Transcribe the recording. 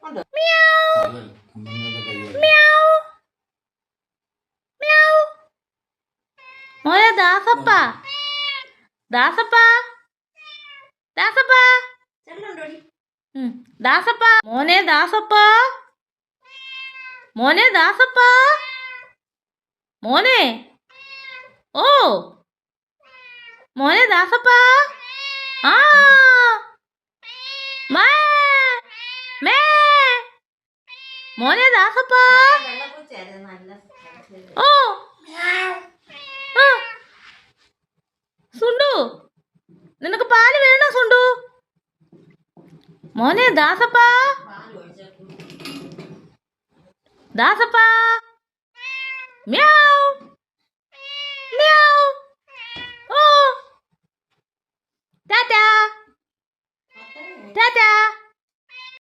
മ്യാവ് മ്യാവ് മ്യാവ്. മോനെ ദാസപ്പ ദാസപ്പ ദാസപ്പ ദാസപ്പ മോനെ ദാസപ്പ മോനെ ദാസപ്പ മോനെ ഓ മോനെ ദാസപ്പ ആ മേ മേ മോനെ ദാസപ്പ ഓ ആ സുണ്ടു നിനക്ക് പാല് വേണോ സുണ്ടു? മോനെ ദാസപ്പ ദാസപ്പ മ്യാവ് മ്യാവ് ഓ ടാറ്റാ ടാറ്റാ.